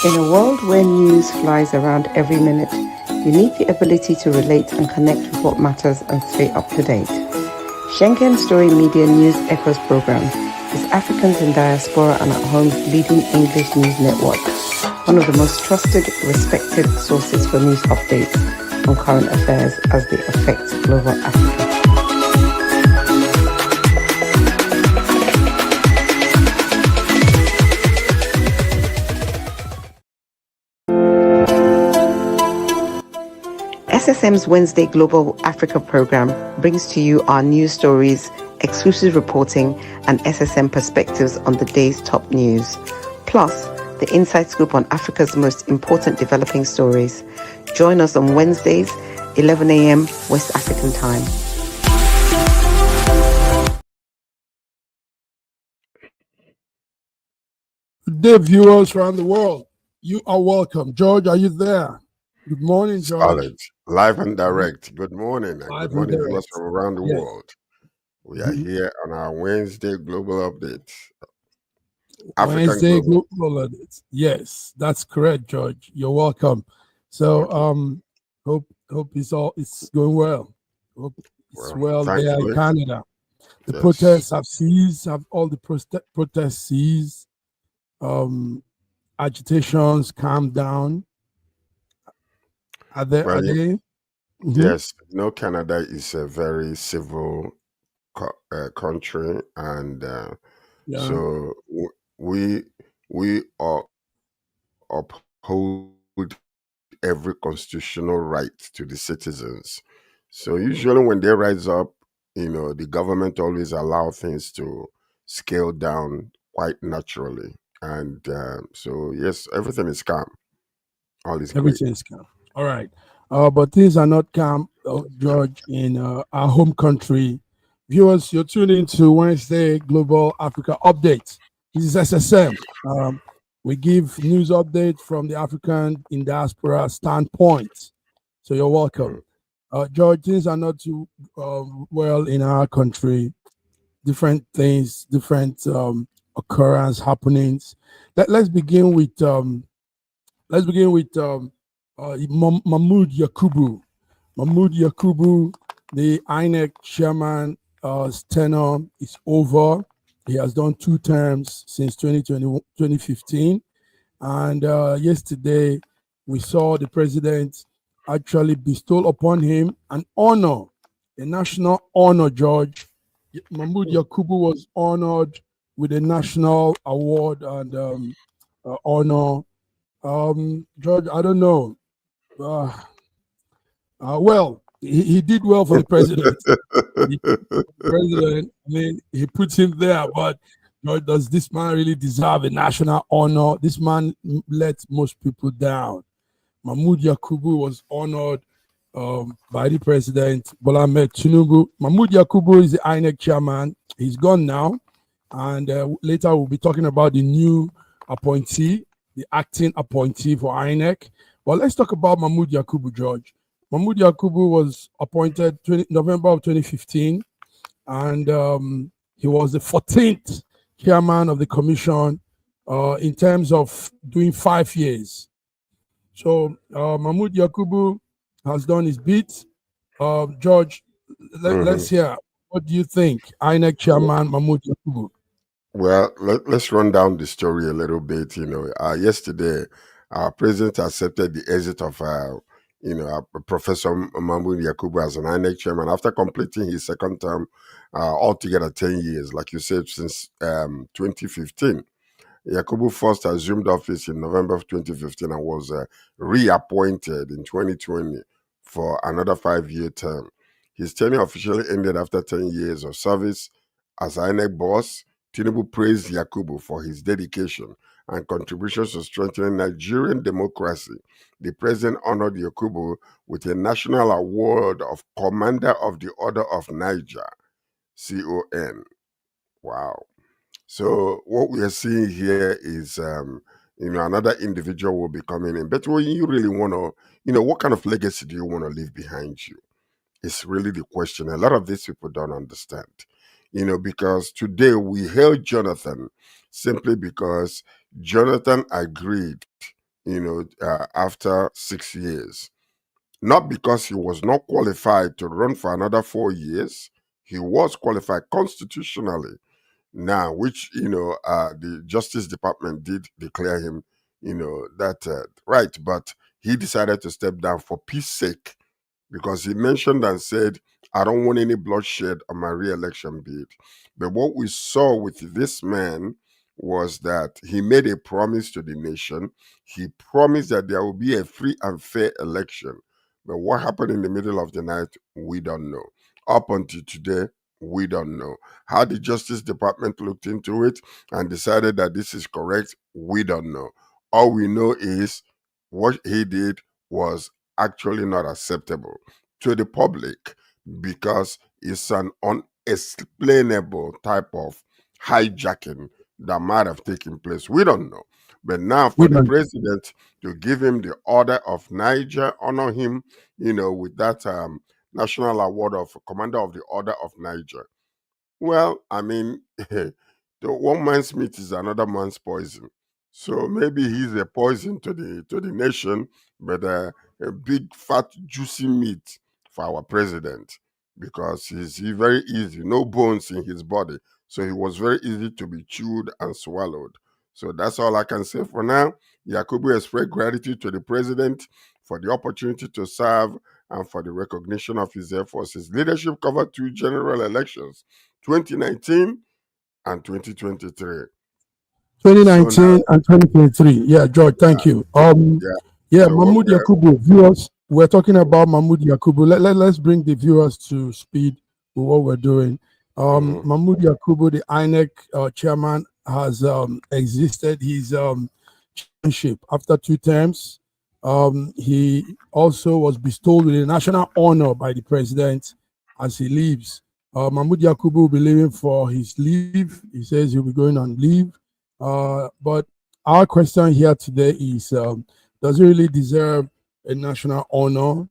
In a world where news flies around every minute, you need the ability to relate and connect with what matters and stay up to date. Schengen Story Media News Echoes program is Africans in Diaspora and at Home's leading English news network, one of the most trusted, respected sources for news updates on current affairs as they affect global Africa. SSM's Wednesday Global Africa program brings to you our news stories, exclusive reporting, and SSM perspectives on the day's top news. Plus, the inside scoop on Africa's most important developing stories. Join us on Wednesdays, 11 a.m. West African time. Good day, viewers around the world. You are welcome. George, are you there? Good morning, George. Solid. Live and direct. Good morning. And good morning, viewers from around the world. We are here on our Wednesday Global Update. Wednesday Global Update. Yes, that's correct, George. You're welcome. So, hope it's going well. Hope it's well there in Canada. The protests have ceased. Have all the protests ceased? Agitations calmed down. Are they? Mm-hmm. Yes. Canada is a very civil country, and so we uphold every constitutional right to the citizens. So usually when they rise up, the government always allow things to scale down quite naturally. And so, yes, everything is calm. All is everything is calm. All right. But things are not calm, George, in our home country. Viewers, you're tuning into Wednesday Global Africa Update. This is SSM. We give news update from the African in diaspora standpoint. So you're welcome. George, things are not too well in our country. Different things, different occurrence happenings. Let's begin with Mahmoud Yakubu. Mahmoud Yakubu, the INEC chairman, tenure is over. He has done 2 terms since 2015. And yesterday, we saw the president actually bestow upon him an honor, a national honor, George. Mahmoud Yakubu was honored with a national award and honor. George, I don't know. Well, he did well for the president. He put him there, but does this man really deserve a national honor? This man lets most people down. Mahmoud Yakubu was honored by the president, Bola Ahmed Tinubu. Mahmoud Yakubu is the INEC chairman. He's gone now. And later we'll be talking about the new appointee, the acting appointee for INEC. Well, let's talk about Mahmoud Yakubu, George. Mahmoud Yakubu was appointed November of 2015, and he was the 14th chairman of the commission in terms of doing 5 years. So Mahmoud Yakubu has done his bit. George, let's hear. What do you think, INEC chairman Mahmoud Yakubu? Well, let's run down the story a little bit. Yesterday, our president accepted the exit of Professor Mahmoud Yakubu as an INEC chairman after completing his second term, altogether 10 years, like you said, since 2015. Yakubu first assumed office in November of 2015 and was reappointed in 2020 for another 5-year term. His tenure officially ended after 10 years of service as INEC boss. Tinubu praised Yakubu for his dedication and contributions to strengthening Nigerian democracy. The president honored Yakubu with a national award of Commander of the Order of Niger, CON. Wow. So what we are seeing here is, another individual will be coming in. But when you really want to, what kind of legacy do you want to leave behind you? It's really the question. A lot of these people don't understand. Because today we hailed Jonathan simply because Jonathan agreed after 6 years. Not because he was not qualified to run for another 4 years. He was qualified constitutionally now, which, the Justice Department did declare him, that right. But he decided to step down for peace sake, because he mentioned and said, I don't want any bloodshed on my re-election bid. But what we saw with this man was that he made a promise to the nation. He promised that there will be a free and fair election. But what happened in the middle of the night, we don't know. Up until today, we don't know. How the Justice Department looked into it and decided that this is correct, we don't know. All we know is what he did was actually not acceptable to the public, because it's an unexplainable type of hijacking that might have taken place. We don't know. But now for the president to give him the Order of Niger, honor him, with that national award of Commander of the Order of Niger. Well, I mean, the one man's meat is another man's poison. So maybe he's a poison to the nation, but a big fat juicy meat for our president, because he very easy, no bones in his body, so he was very easy to be chewed and swallowed. So that's all I can say for now. Yakubu expressed gratitude to the president for the opportunity to serve and for the recognition of his efforts. His leadership covered 2 general elections, 2019 and 2023. 2019 and 2023. Yeah, George, thank you. Mahmoud Yakubu, viewers, we're talking about Mahmoud Yakubu. Let's bring the viewers to speed with what we're doing. Mahmoud Yakubu, the INEC chairman, has existed his chairmanship after 2 terms. He also was bestowed with a national honor by the president as he leaves. Mahmoud Yakubu will be leaving for his leave. He says he'll be going on leave. But our question here today is, does he really deserve a national honor?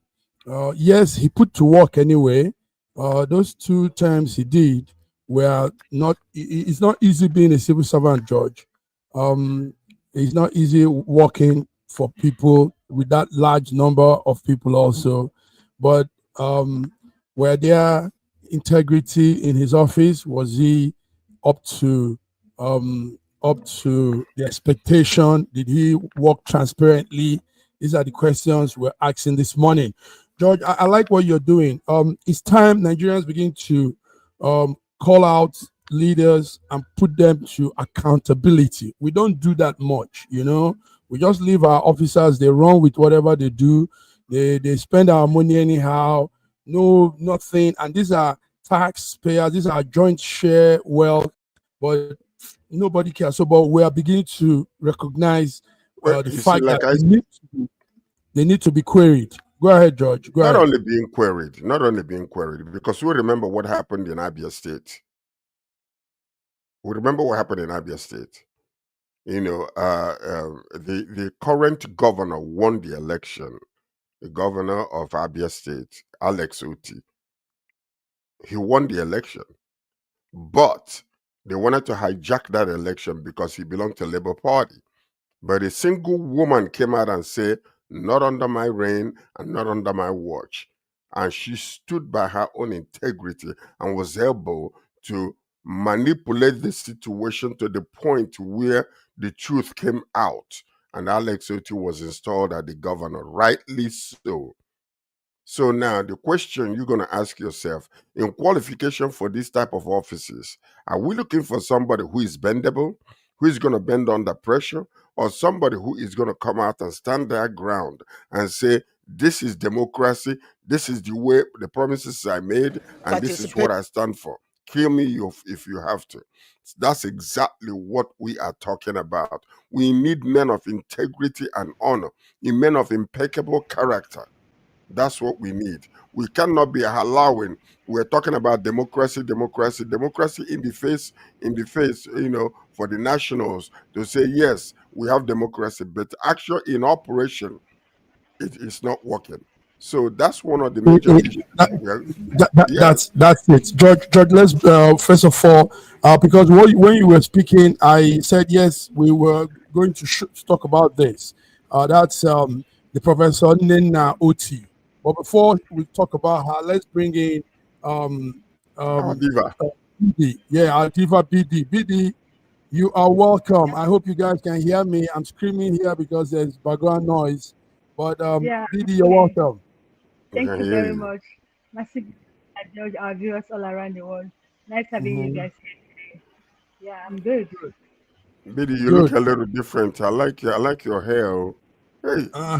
Yes, he put to work anyway. Those 2 terms he did were not, it's not easy being a civil servant, George. It's not easy working for people with that large number of people also. But were there integrity in his office? Was he up to the expectation? Did he work transparently? These are the questions we're asking this morning. George, I like what you're doing. It's time Nigerians begin to call out leaders and put them to accountability. We don't do that much, We just leave our officers, they run with whatever they do. They spend our money anyhow. No, nothing. And these are taxpayers, these are joint share wealth, but nobody cares. So, but we are beginning to recognize the fact that they need to be queried. Go ahead, George. Not only being queried, because we remember what happened in Abia State. The current governor won the election. The governor of Abia State, Alex Oti, he won the election, but they wanted to hijack that election because he belonged to Labour Party. But a single woman came out and said, not under my reign and not under my watch. And she stood by her own integrity and was able to manipulate the situation to the point where the truth came out. And Alex Oti was installed as the governor, rightly so. So now the question you're going to ask yourself, in qualification for this type of offices, are we looking for somebody who is bendable, who is going to bend under pressure, or somebody who is going to come out and stand their ground and say, this is democracy, this is the way, the promises I made, and this is what I stand for. Kill me if you have to. That's exactly what we are talking about. We need men of integrity and honor, men of impeccable character. That's what we need. We cannot be allowing, we're talking about democracy in the face, for the nationals to say, yes, we have democracy, but actually in operation, it is not working. So that's one of the major issues. That's it. George, let's first of all, because when you were speaking, I said, yes, we were going to talk about this. That's the Professor Nena Oti. But before we talk about her, let's bring in Our diva. BD. Yeah, our diva BD. BD, you are welcome. I hope you guys can hear me. I'm screaming here because there's background noise. But Yeah, BD, you're welcome. We thank can you hear very you. much. Massive George, our viewers all around the world. Nice having you guys here. Yeah, I'm good. Biddy, you look Good. a little different. I like your hair. Oh. Hey, Uh,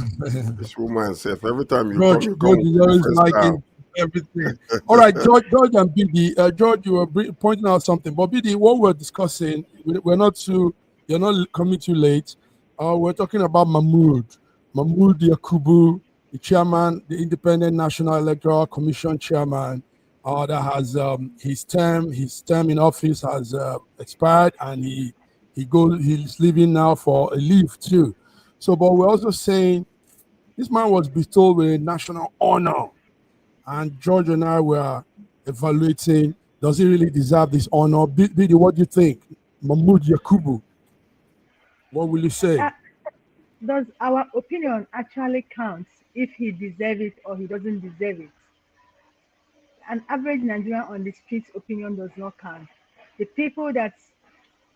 this woman says every time George you come with is a always different liking style. everything. All right, George and BD. George, you were pointing out something, but BD, what we're discussing, we're not too, you're not coming too late. We're talking about Mahmoud Yakubu, the chairman, the Independent National Electoral Commission chairman, that has his term in office has expired, and he's leaving now for a leave too. So, but we're also saying this man was bestowed with a national honor, and George and I were evaluating, does he really deserve this honor? Bidi, what do you think? Mahmoud Yakubu, what will you say? Uh, does our opinion actually count if he deserves it or he doesn't deserve it? An average Nigerian on the streets opinion does not count. The people that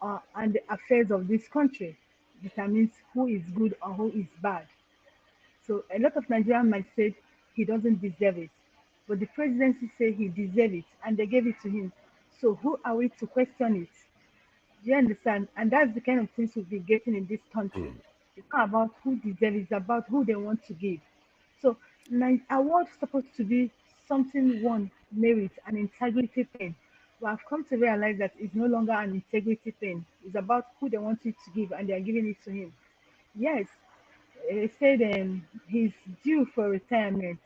are and the affairs of this country determines who is good or who is bad. So a lot of Nigerians might say he doesn't deserve it, but the presidency say he deserves it, and they gave it to him. So who are we to question it? Do you understand? And that's the kind of things we'll be getting in this country. It's not about who deserves, it's about who they want to give. So award supposed to be something one merit, an integrity thing. But I've come to realize that it's no longer an integrity thing. It's about who they want it to give, and they are giving it to him. Yes, they said he's due for retirement,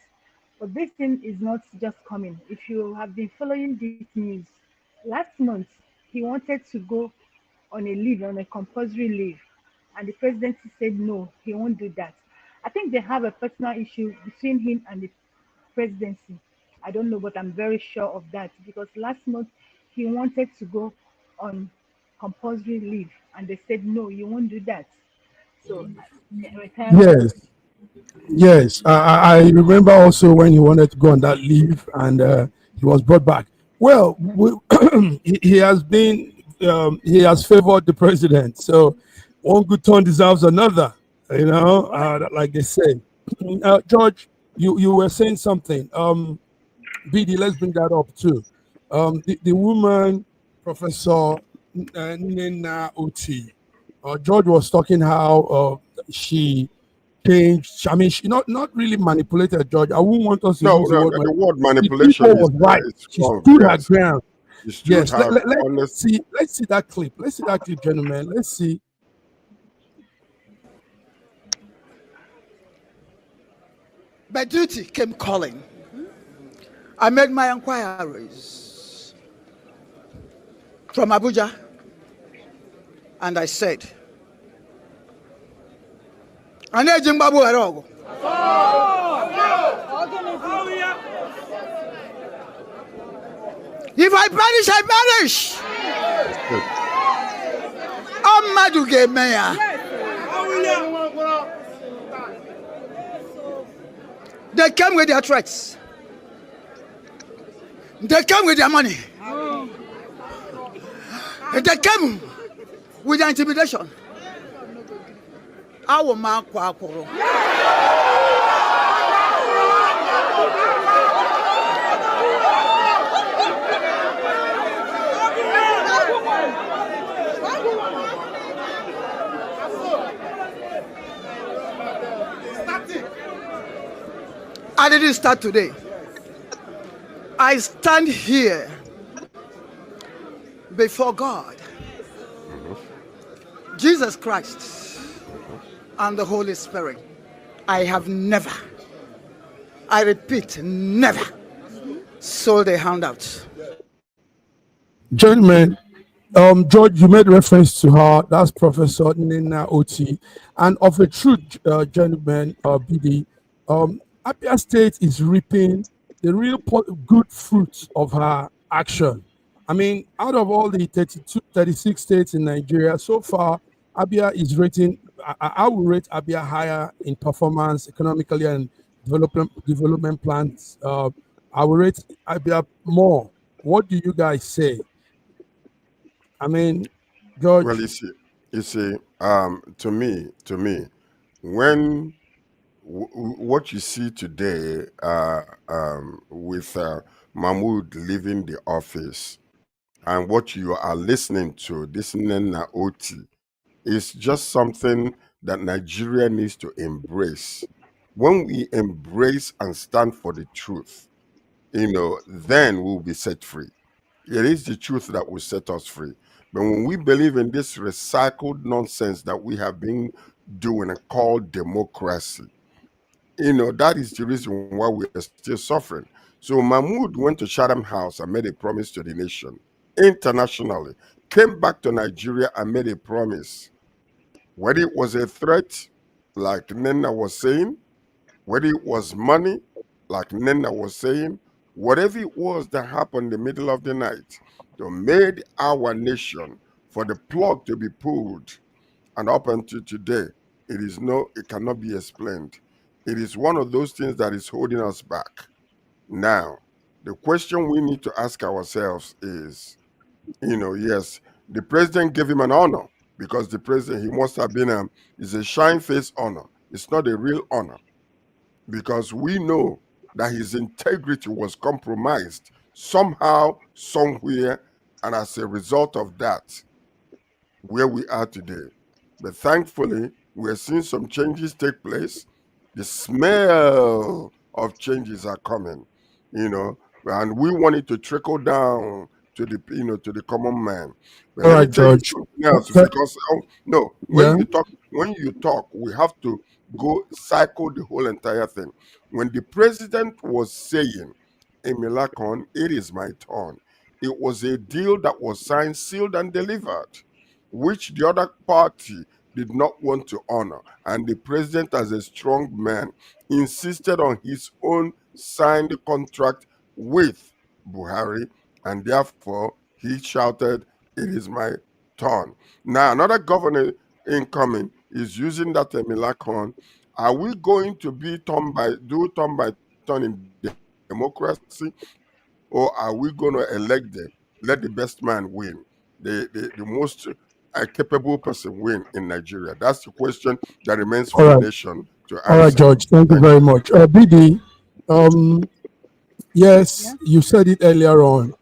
but this thing is not just coming. If you have been following this news, last month he wanted to go on a leave, on a compulsory leave, and the presidency said no, he won't do that. I think they have a personal issue between him and the presidency. I don't know, but I'm very sure of that because last month he wanted to go on compulsory leave, and they said no, you won't do that. So retirement. Yes, yes. I remember also when he wanted to go on that leave, and he was brought back. Well, he has been, he has favored the president. So one good turn deserves another, like they say. George, you were saying something. BD, let's bring that up too. The woman, Professor Nena Oti, George was talking how she changed. I mean, she not really manipulated George. I wouldn't want us to No, use the no, word the word The people manipulation was right. is She wrong. stood her Yes, ground. you stood Yes, her let's see. Let's see that clip. Let's see that clip, gentlemen. Let's see. My duty came calling. I made my inquiries from Abuja, and I said, "Ane Zimbabwe erogo." If I perish, I perish. Amadu Gemeya. They came with their threats. They came with their money. They came with their intimidation. Our man kwakoro. I didn't start today. I stand here before God, Jesus Christ, and the Holy Spirit. I have never, I repeat, never sold a handout. Gentlemen, George, you made reference to her. That's Professor Nena Oti. And of a truth, gentlemen, BD, Abia State is reaping the real good fruits of her action. I mean, out of all the 36 states in Nigeria, so far, Abia is rating I will rate Abia higher in performance economically and development plans. I will rate Abia more. What do you guys say? I mean, Well, George. to me, when what you see today with Mahmoud leaving the office and what you are listening to, this Nena Oti, is just something that Nigeria needs to embrace. When we embrace and stand for the truth, then we'll be set free. It is the truth that will set us free. But when we believe in this recycled nonsense that we have been doing and called democracy, that is the reason why we are still suffering. So Mahmoud went to Chatham House and made a promise to the nation internationally, came back to Nigeria and made a promise. Whether it was a threat, like Nena was saying, whether it was money, like Nena was saying, whatever it was that happened in the middle of the night, to made our nation for the plug to be pulled. And up until today, it cannot be explained. It is one of those things that is holding us back. Now, the question we need to ask ourselves is, yes, the president gave him an honor because the president, he must have been is a shine face honor. It's not a real honor because we know that his integrity was compromised somehow, somewhere, and as a result of that, where we are today. But thankfully, we're seeing some changes take place. The smell of changes are coming, and we want it to trickle down to the common man. But All let me right, tell you George. something else, Okay. because no, Yeah. when you talk, we have to go cycle the whole entire thing. When the president was saying, Emilakon, it is my turn, it was a deal that was signed, sealed, and delivered, which the other party did not want to honor. And the president, as a strong man, insisted on his own signed contract with Buhari, and therefore he shouted, "It is my turn." Now, another governor incoming is using that Emilakon. Are we going to be turn by turn in democracy, or are we going to elect them, let the best man win, the most capable person win in Nigeria? That's the question that remains All for the right. nation to All right, answer. George. Thank you Thank very you. much. BD, yes, Yeah. you said it earlier on,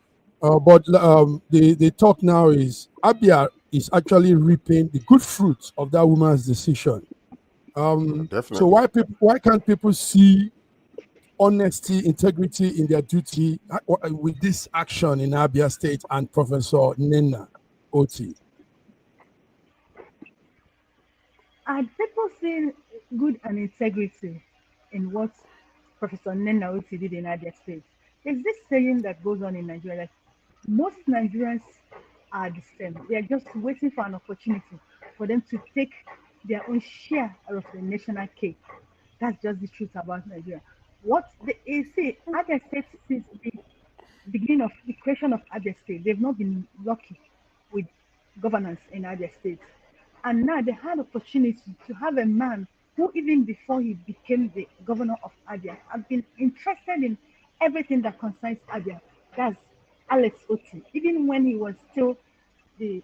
but the talk now is Abia is actually reaping the good fruits of that woman's decision. So Definitely. why can't people see honesty, integrity in their duty with this action in Abia State and Professor Nena Oti? Are people seeing good and integrity in what Professor Nena Oti did in Abia State? There's this saying that goes on in Nigeria that most Nigerians are the same. They are just waiting for an opportunity for them to take their own share of the national cake. That's just the truth about Nigeria. What they you see, Abia State since the beginning of the creation of Abia State, they've not been lucky with governance in Abia State. And now they had opportunity to have a man who, even before he became the governor of Abia, have been interested in everything that concerns Abia. That's Alex Oti. Even when he was still the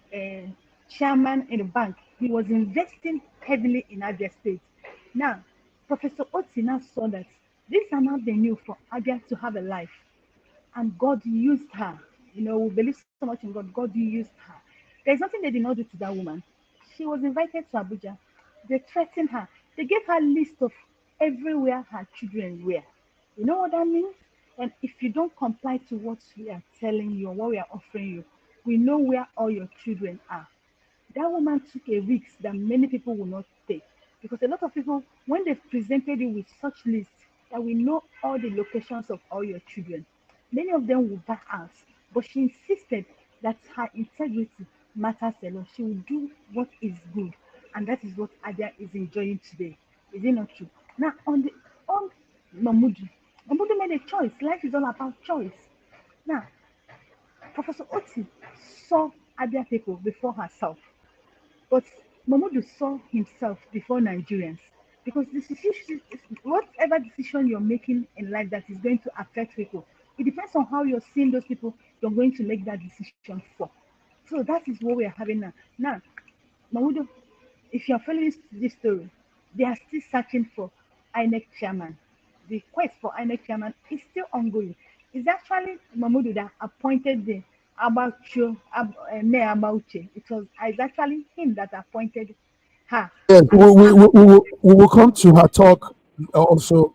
chairman in the bank, he was investing heavily in Abia State. Now, Professor Oti now saw that this is an avenue for Abia to have a life, and God used her. We believe so much in God. God used her. There's nothing they did not do to that woman. She was invited to Abuja. They threatened her. They gave her a list of everywhere her children were. You know what that means? And if you don't comply to what we are telling you or what we are offering you, we know where all your children are. That woman took a risk that many people will not take, because a lot of people, when they've presented you with such lists that we know all the locations of all your children, many of them will back out. But she insisted that her integrity matters a lot. She will do what is good, and that is what Adia is enjoying today. Is it not true? Now, on Mamudu, Mamudu made a choice. Life is all about choice. Now, Professor Oti saw Abia people before herself. But Mahmoud saw himself before Nigerians because whatever decision you're making in life that is going to affect people, it depends on how you're seeing those people you're going to make that decision for. So that is what we are having now. Now, Mahmoud, if you're following this story, they are still searching for INEC chairman. The quest for INEC chairman is still ongoing. It's actually Mahmoud that appointed the Mayor Abauche. It's actually him that appointed her Yes, as we will come to her talk also,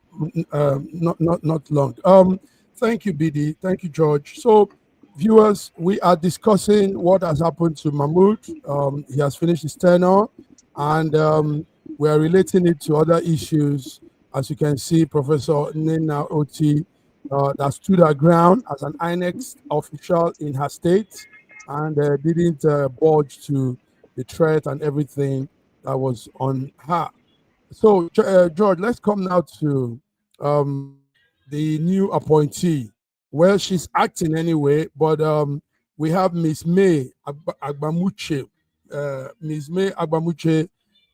not long. Thank you, BD. Thank you, George. So, viewers, we are discussing what has happened to Mahmoud. He has finished his tenure, and we are relating it to other issues. As you can see, Professor Nina Oti that stood her ground as an INEX official in her state and didn't budge to the threat and everything that was on her. So, George, let's come now to the new appointee. Well, she's acting anyway, but we have Miss May Agbamuche. Miss May Agbamuche,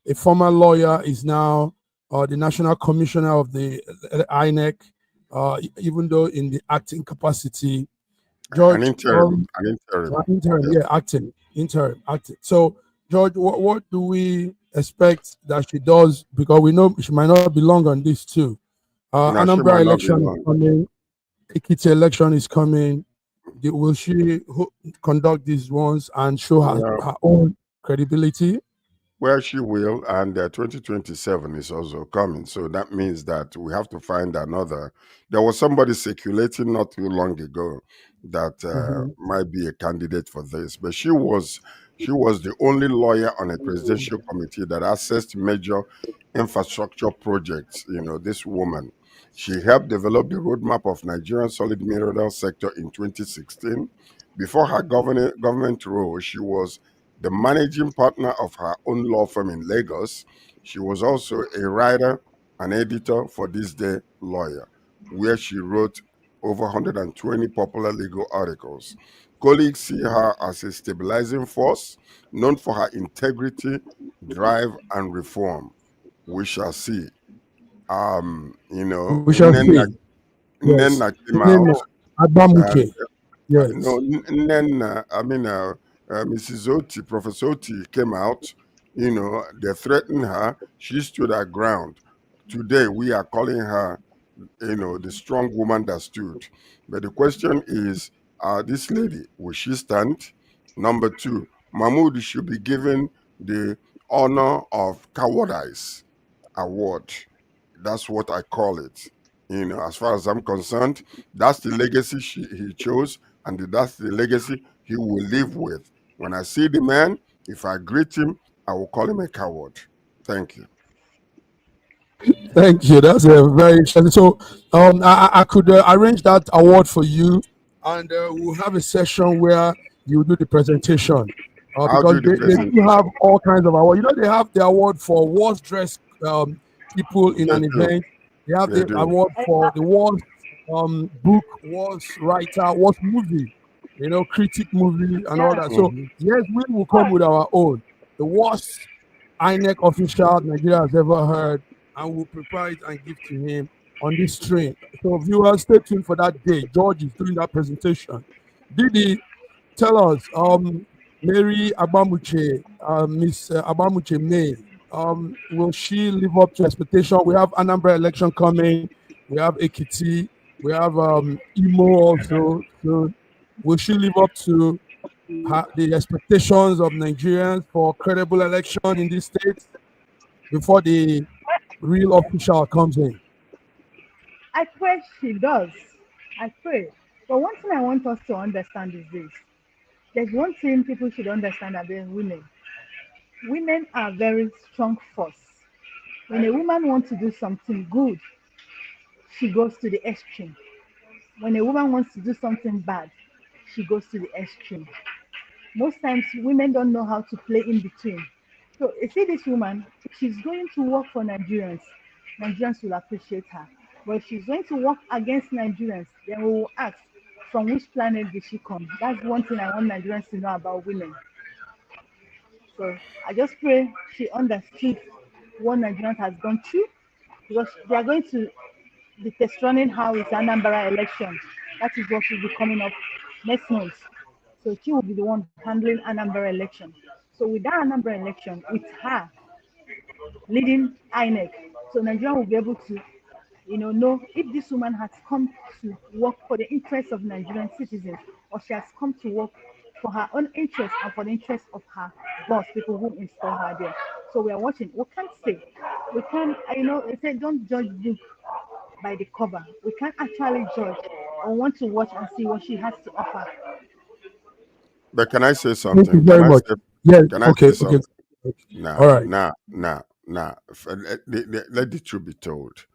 a former lawyer, is now the National Commissioner of the INEC, even though in the acting capacity. An George, interim, an interim. interim, Yes. yeah, interim, acting. So, George, what do we expect that she does? Because we know she might not be long on this too. No, she Anambra might not be election is long. coming. Ekiti election is coming. Will she conduct these ones and show her own credibility? Well, she will, and 2027 is also coming. So that means that we have to find another. There was somebody circulating not too long ago that Mhm. might be a candidate for this, but she was the only lawyer on a presidential committee that assessed major infrastructure projects. You know, this woman, she helped develop the roadmap of Nigerian solid mineral sector in 2016. Before her government role, she was the managing partner of her own law firm in Lagos. She was also a writer and editor for This Day Lawyer, where she wrote over 120 popular legal articles. Colleagues see her as a stabilizing force, known for her integrity, drive, and reform. We shall see. We shall see. Yes. Nnenna The came name out is Agbamuche. and no, Yes. Nnenna, Mrs. Oti, Professor Oti came out. You know, they threatened her. She stood her ground. Today, we are calling her, the strong woman that stood. But the question is, this lady, will she stand? Number two, Mahmoud should be given the honor of cowardice award. That's what I call it. You know, as far as I'm concerned, that's the legacy he chose, and that's the legacy he will live with. When I see the man, if I greet him, I will call him a coward. Thank you. Thank you. That's a very interesting. So, I could arrange that award for you, and we'll have a session where you do the presentation. I'll Because do the they do have presentation. all kinds of awards. You know, they have the award for worst dressed people in They an do. event. They have They the do. award for the worst book, worst writer, worst movie. You know, critic movie and all yeah. that. So Mhm. yes, we will come But with our own. The worst INEC official Nigeria has ever heard, and we'll prepare it and give to him on this stream. So viewers, stay tuned for that day. George is doing that presentation. Didi, tell us, Mary Abamuche, Miss Abamuche May, will she live up to expectation? We have Anambra election coming. We have Ekiti. We have Imo also. So will she live up to the expectations of Nigerians for credible election in this state before the real official comes in? I pray she does. I pray. But one thing I want us to understand is this. There's one thing people should understand about women. Women are very strong force. When a woman wants to do something good, she goes to the extreme. When a woman wants to do something bad, she goes to the extreme. Most times women don't know how to play in between. So you see this woman, if she's going to work for Nigerians, Nigerians will appreciate her. But if she's going to work against Nigerians, then we will ask, from which planet did she come? That's one thing I want Nigerians to know about women. So I just pray she understood what Nigerians has gone through, because they are going to be test running how is Anambra election. That is what will be coming up next month. So she will be the one handling Anambra election. So with that Anambra election, with her leading INEC, so Nigeria will be able to, know if this woman has come to work for the interests of Nigerian citizens, or she has come to work for her own interest and for the interest of her boss, people who install her there. So we are watching. We can't say, we can't, they say don't judge book by the cover. We can't actually judge or want to watch and see what she has to offer. But can I say Thank you something? very much. Yeah. Can I Okay. say something? All right. Let the truth be told.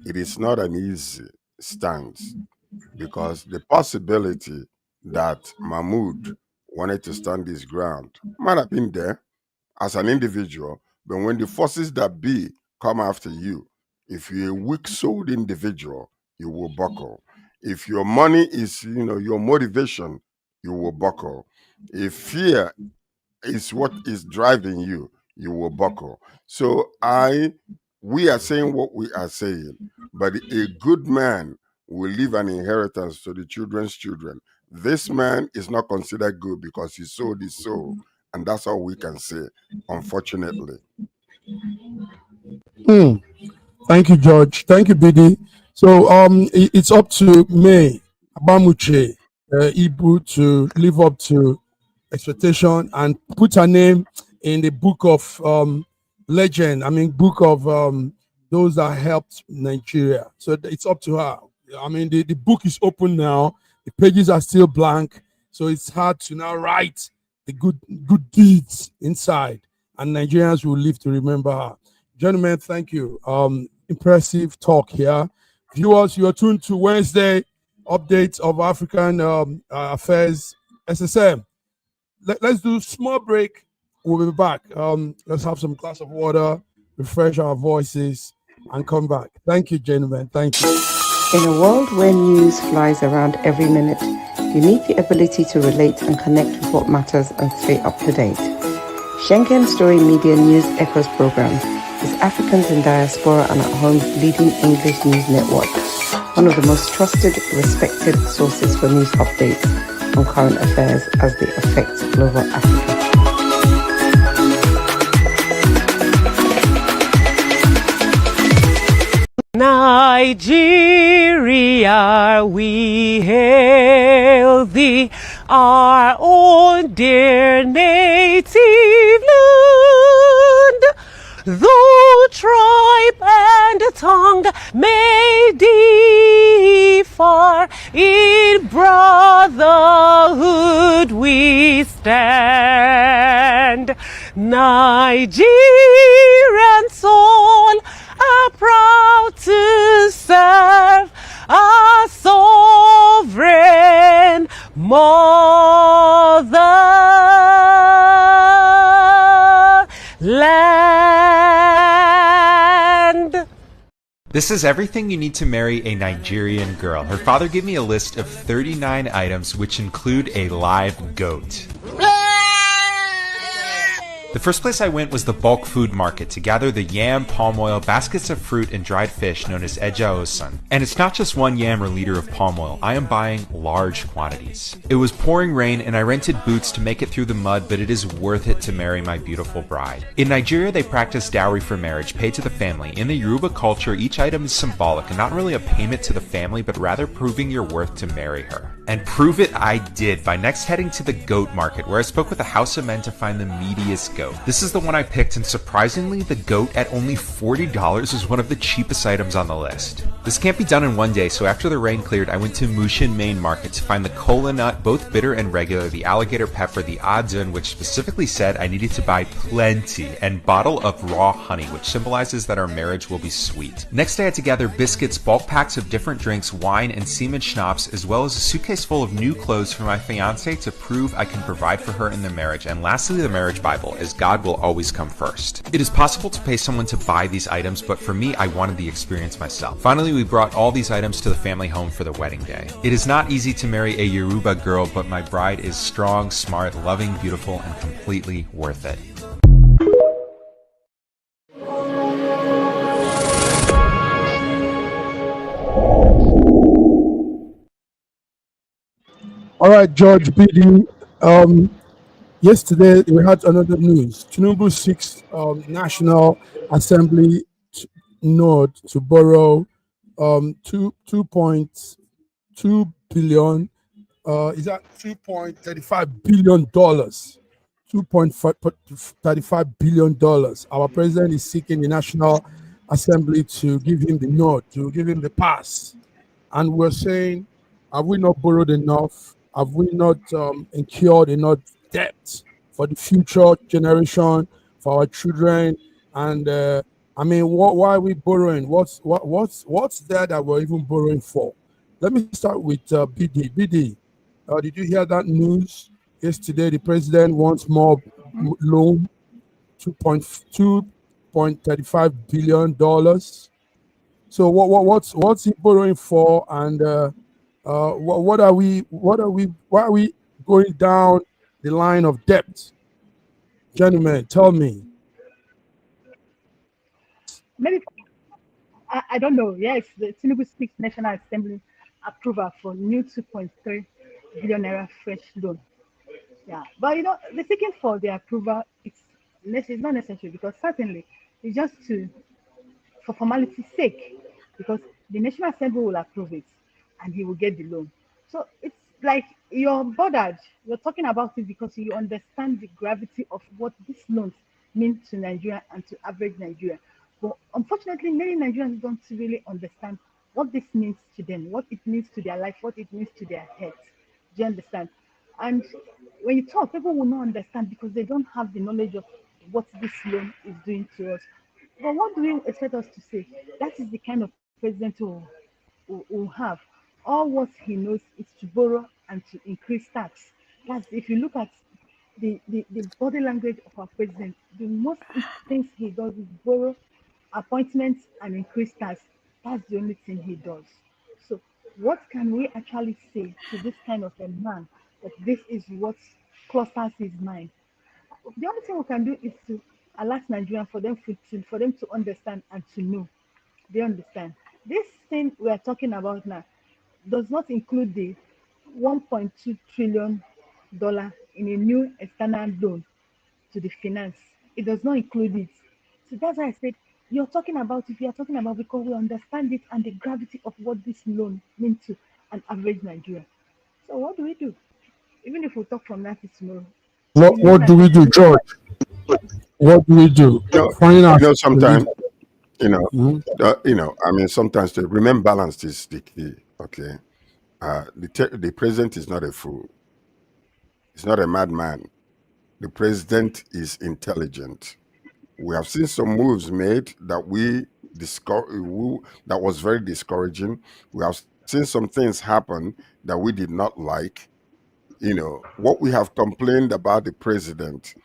It is not an easy stance, because the possibility that Mahmoud wanted to stand his ground might have been there as an individual, but when the forces that be come after you, if you're a weak-souled individual, you will buckle. If your money is, your motivation, you will buckle. If fear is what is driving you, you will buckle. So we are saying what we are saying, but a good man will leave an inheritance to the children's children. This man is not considered good because he sold his soul, and that's all we can say, unfortunately. Thank you, George. Thank you, BD. So it's up to May Abamuche Ibu to live up to expectation and put her name in the book of legend. I mean, book of those that helped Nigeria. So it's up to her. I mean, the book is open now. The pages are still blank, so it's hard to now write the good deeds inside, and Nigerians will live to remember her. Gentlemen, thank you. Impressive talk here. Viewers, you are tuned to Wednesday updates of African affairs, SSM. Let's do a small break. We'll be back. Let's have some glass of water, refresh our voices, and come back. Thank you, gentlemen. Thank you. In a world where news flies around every minute, you need the ability to relate and connect with what matters and stay up to date. Schengen Story Media News Echoes program is Africans in Diaspora and at Home's leading English news network, one of the most trusted, respected sources for news updates on current affairs as they affect global Africa. Nigeria, we hail thee, our own dear native land. Though tribe and tongue may differ, in brotherhood we stand. Nigerian soul are proud to serve our sovereign motherland. This is everything you need to marry a Nigerian girl. Her father gave me a list of 39 items which include a live goat. The first place I went was the bulk food market to gather the yam, palm oil, baskets of fruit, and dried fish known as eja osun. And it's not just one yam or liter of palm oil, I am buying large quantities. It was pouring rain and I rented boots to make it through the mud, but it is worth it to marry my beautiful bride. In Nigeria, they practice dowry for marriage, paid to the family. In the Yoruba culture, each item is symbolic and not really a payment to the family, but rather proving your worth to marry her. And prove it I did by next heading to the goat market, where I spoke with a house of men to find the meatiest goat. This is the one I picked, and surprisingly, the goat at only $40 is one of the cheapest items on the list. This can't be done in one day, so after the rain cleared, I went to Mushin Main Market to find the kola nut, both bitter and regular, the alligator pepper, the adun, which specifically said I needed to buy plenty, and bottle of raw honey, which symbolizes that our marriage will be sweet. Next, I had to gather biscuits, bulk packs of different drinks, wine, and semen schnapps, as well as a suitcase full of new clothes for my fiancé to prove I can provide for her in the marriage, and lastly, the marriage Bible, as God will always come first. It is possible to pay someone to buy these items, but for me, I wanted the experience myself. Finally, we brought all these items to the family home for the wedding day. It is not easy to marry a Yoruba girl, but my bride is strong, smart, loving, beautiful, and completely worth it. All right, George BD. Yesterday we had another news. Tinubu seeks National Assembly nod to borrow 2.2 billion. Is that $2.35 billion? $2.35 billion. Our president is seeking the National Assembly to give him the nod, to give him the pass. And we're saying, have we not borrowed enough? Have we not incurred enough debt for the future generation, for our children? And I mean, why are we borrowing? What's there that we're even borrowing for? Let me start with BD. BD, did you hear that news yesterday? The president wants more loan, 2.35 billion dollars. So what's he borrowing for? And what are we why are we going down the line of debt? Gentlemen, tell me. Maybe I don't know. Yes, the Tinubu seeks National Assembly approval for new 2.3 billion naira fresh loan. Yeah, but the seeking for the approval it's not necessary because certainly it's just to for formality's sake, because the National Assembly will approve it and he will get the loan. So it's like you're bothered. You're talking about it because you understand the gravity of what these loans mean to Nigeria and to average Nigeria. But unfortunately, many Nigerians don't really understand what this means to them, what it means to their life, what it means to their heads. Do you understand? And when you talk, people will not understand because they don't have the knowledge of what this loan is doing to us. But what do you expect us to say? That is the kind of president who have. All what he knows is to borrow and to increase tax. That's if you look at the body language of our president, the most things he does is borrow, appointments, and increase tax. That's the only thing he does. So, what can we actually say to this kind of a man that this is what clusters his mind? The only thing we can do is to alert Nigerians for them to understand and to know. They understand. This thing we are talking about now does not include the 1.2 trillion dollar in a new external loan to the finance. It does not include it. So that's why I said you're talking about if you're talking about because we understand it and the gravity of what this loan means to an average Nigerian. So what do we do? Even if we talk from now to tomorrow, the What National do we do, Assembly. George? What do we do? Finding out. Sometimes, you know, Mhm. I mean, sometimes to remain balanced is the key. Okay, the president is not a fool. He's not a madman. The president is intelligent. We have seen some moves made that that was very discouraging. We have seen some things happen that we did not like. What we have complained about the president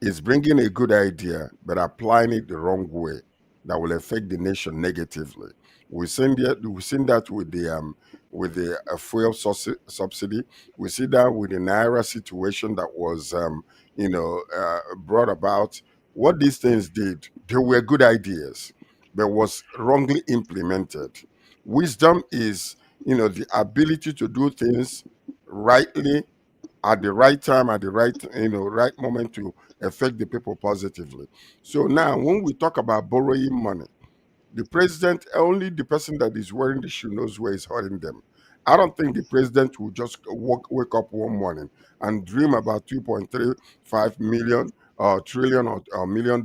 is bringing a good idea but applying it the wrong way that will affect the nation negatively. We've seen that with the fuel subsidy. We see that with the naira situation that was brought about. What these things did, they were good ideas, but was wrongly implemented. Wisdom is the ability to do things rightly at the right time, at the right moment to affect the people positively. So now, when we talk about borrowing money, the president, only the person that is wearing the shoe knows where he's hurting them. I don't think the president will just wake up one morning and dream about 2.35 million trillion or $1 million,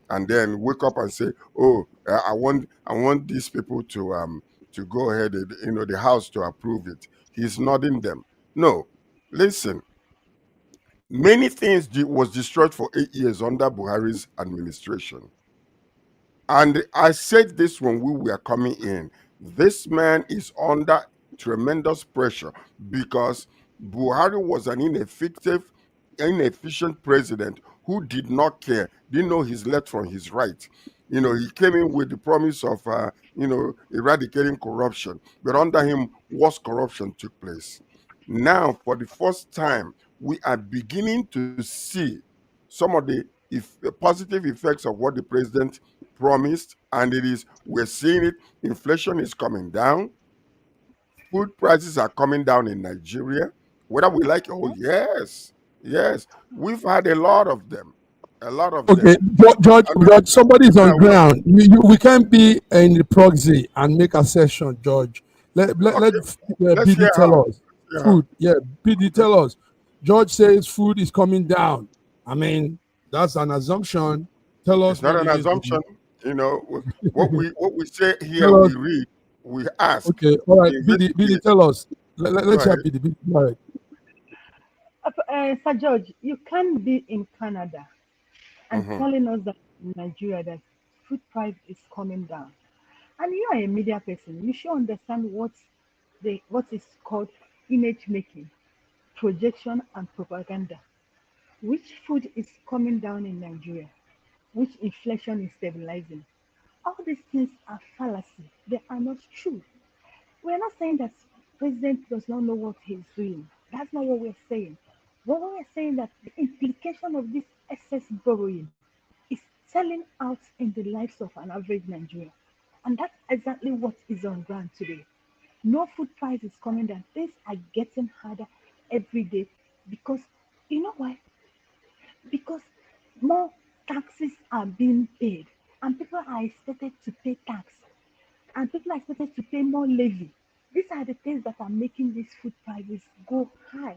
and then wake up and say, "Oh, I want these people to go ahead and the house to approve it." He's nodding them. No, listen. Many things was destroyed for 8 years under Buhari's administration. And I said this when we were coming in. This man is under tremendous pressure because Buhari was an inefficient president who did not care, didn't know his left from his right. He came in with the promise of, eradicating corruption, but under him, worse corruption took place. Now, for the first time, we are beginning to see some of the positive effects of what the president promised, and we're seeing it. Inflation is coming down. Food prices are coming down in Nigeria. Whether we like it, oh yes, yes, we've had a lot of them, a lot of them. Okay, George, And George, somebody's on now, ground. We can't be in the proxy and make a session, George. Let okay, let's BD hear her. tell us. Yeah, Food, yeah, BD okay. tell us. George says food is coming down. I mean, that's an assumption. Tell It's us not what an it is. assumption. You know, what we say here, Tell we us. read, we ask, Okay, all right, we BD, investigate. tell us. Go Let's ahead. hear BD. All right. Sir George, you can't be in Canada and Hmm. telling us that in Nigeria that food price is coming down. And you are a media person. You should understand what is called image making, projection, and propaganda. Which food is coming down in Nigeria? Which inflation is stabilizing? All these things are fallacy. They are not true. We're not saying that president does not know what he's doing. That's not what we're saying. What we're saying that the implication of this excess borrowing is selling out in the lives of an average Nigerian. And that's exactly what is on ground today. No food price is coming down. Things are getting harder every day because you know why? Because more taxes are being paid and people are expected to pay tax and people are expected to pay more levy. These are the things that are making these food prices go high.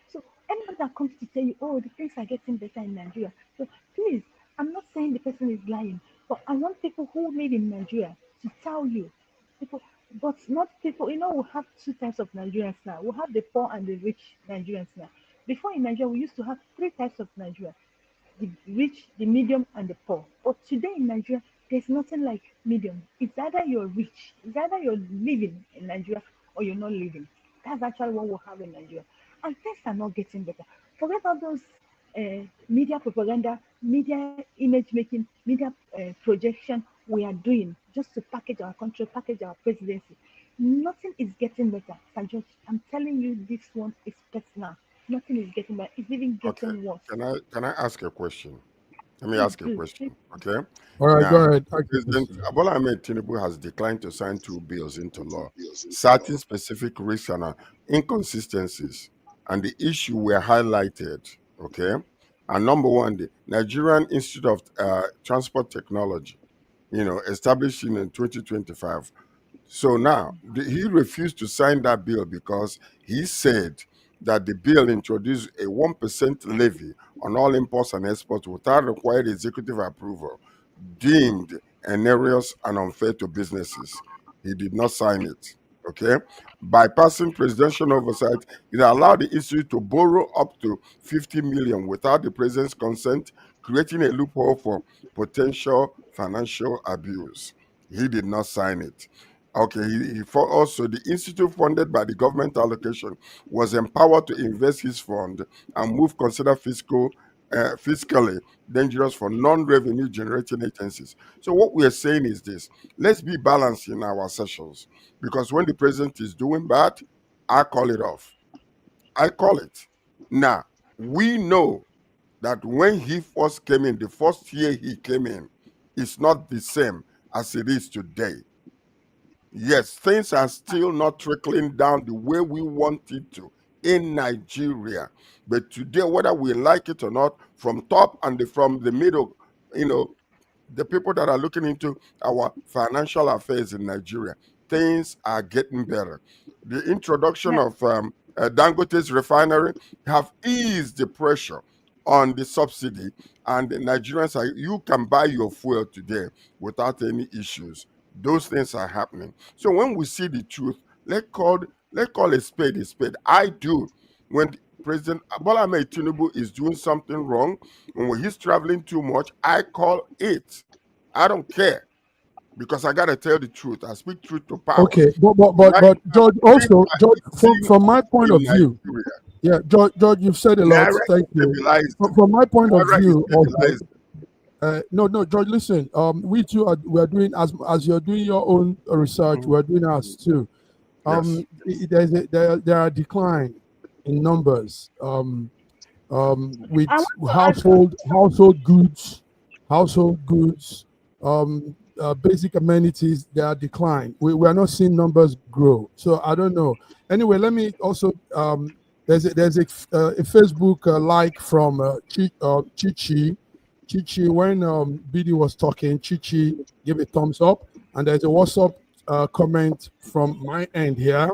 So anyone that comes to tell you, oh, the things are getting better in Nigeria. So please, I'm not saying the person is lying, but I want people who live in Nigeria to tell you. People, but not people, we have two types of Nigerians now. We have the poor and the rich Nigerians now. Before in Nigeria, we used to have three types of Nigeria: the rich, the medium, and the poor. But today in Nigeria, there's nothing like medium. It's either you're rich, it's either you're living in Nigeria or you're not living. That's actually what we have in Nigeria. And things are not getting better. Forget all those media propaganda, media image making, media projection we are doing just to package our country, package our presidency. Nothing is getting better. Sir George, I'm telling you, this one is personal. Nothing is getting better. It's even Okay. getting worse. Can I ask a question? Let me Please ask a do. question. Okay. All right, go Now, ahead. Ask your President question. Bola Ahmed Tinubu has declined to sign two bills into law, citing specific risks and inconsistencies. And the issue were highlighted. Okay. And number one, the Nigerian Institute of Transport Technology, established in 2025. So now he refused to sign that bill because he said that the bill introduced a 1% levy on all imports and exports without required executive approval, deemed onerous and unfair to businesses. He did not sign it. Okay. Bypassing presidential oversight, it allowed the institute to borrow up to 50 million without the president's consent, creating a loophole for potential financial abuse. He did not sign it. Okay, for also the institute funded by the government allocation was empowered to invest his fund and move considered fiscally dangerous for non-revenue generating agencies. So what we are saying is this: let's be balanced in our sessions, because when the president is doing bad, I call it off. I call it. Now we know that when he first came in, the first year he came in, it's not the same as it is today. Yes, things are still not trickling down the way we want it to in Nigeria. But today, whether we like it or not, from top and from the middle, you know, the people that are looking into our financial affairs in Nigeria, things are getting better. The introduction Yeah, of Dangote's refinery have eased the pressure on the subsidy, and the Nigerians are, you can buy your fuel today without any issues. Those things are happening. So when we see the truth, let call a spade a spade. I do. When President Bola Ahmed Tinubu is doing something wrong, and when he's traveling too much, I call it. I don't care, because I gotta tell the truth. I speak truth to power. Okay, Right but now, George, things also are George, easing from my up point in of view, Nigeria. yeah, George, you've said a lot. Naira Thank is you. stabilizing. From my point of Naira is view, also, stabilizing. no, George, listen. We are doing as you're doing your own research. Mhm. We're doing ours too. Yes. There are decline in numbers. With I want to ask. household goods, basic amenities, they are decline. We are not seeing numbers grow. So I don't know. Anyway, let me also There's a Facebook like from Chichi. Chichi, when BD was talking, Chichi gave a thumbs up, and there's a WhatsApp comment from my end here,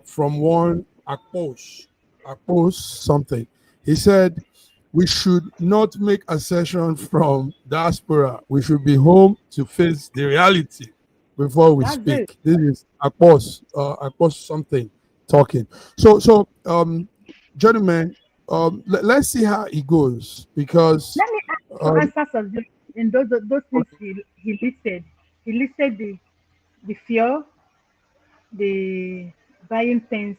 from one Akpos something. He said, "We should not make a session from diaspora. We should be home to face the reality before we That's it. speak." This is Akpos something talking. So, gentlemen, let's see how it goes because Let me um, answer some in those things he listed. He listed the fuel, the buying things.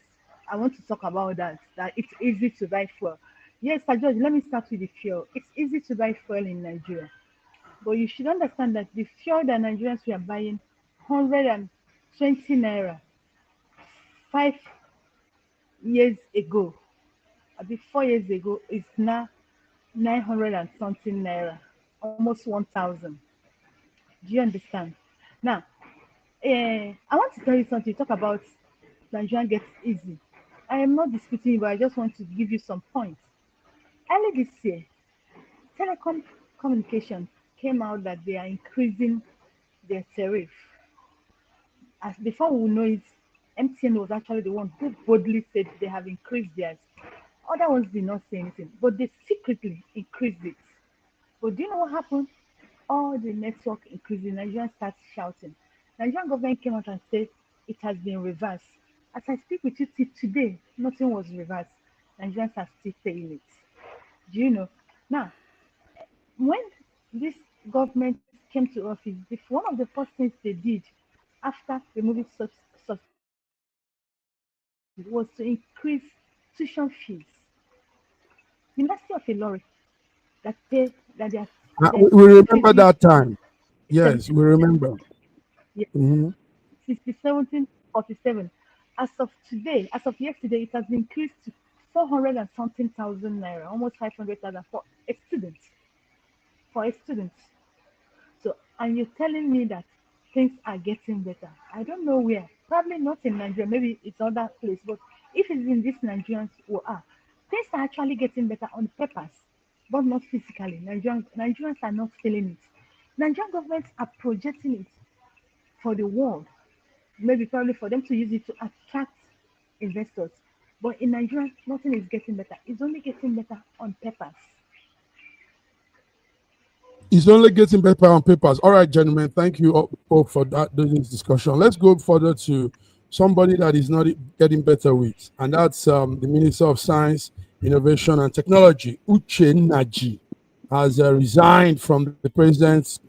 I want to talk about that. That it's easy to buy fuel. Yes, Sir George, let me start with the fuel. It's easy to buy fuel in Nigeria. But you should understand that the fuel that Nigerians were buying 120 naira 5 years ago, before years ago, is now 900 and something naira, almost 1,000. Do you understand? Now, I want to tell you something. Talk about Nigerian gets easy. I am not disputing, but I just want to give you some points. Early this year, telecom communications came out that they are increasing their tariff. As before we know it, MTN was actually the one who boldly said they have increased theirs. Other ones did not say anything, but they secretly increased it. But do you know what happened? All the network increasing, Nigerians start shouting. Nigerian government came out and said it has been reversed. As I speak with you till today, nothing was reversed. Nigerians are still paying it. Do you know? Now, when this government came to office, one of the first things they did after removing subsidy was to increase tuition fees. University of Ilori that pay that we remember fifty that time. Yes, we 17 remember. yeah, Mhm. 1747. As of yesterday, it has been increased to 400 and something thousand naira, almost 500,000 for a student. For a student. So, and you're telling me that things are getting better. I don't know where. Probably not in Nigeria. Maybe it's other place. But if it's in this Nigerians who are, things are actually getting better on papers, but not physically. Nigerians are not feeling it. Nigerian governments are projecting it for the world, maybe probably for them to use it to attract investors. But in Nigeria, nothing is getting better. It's only getting better on papers. It's only getting better on papers. All right, gentlemen, thank you all for this discussion. Let's go further to somebody that is not getting better with, and that's the Minister of Science, Innovation, and Technology, Uche Naji, has resigned from the president's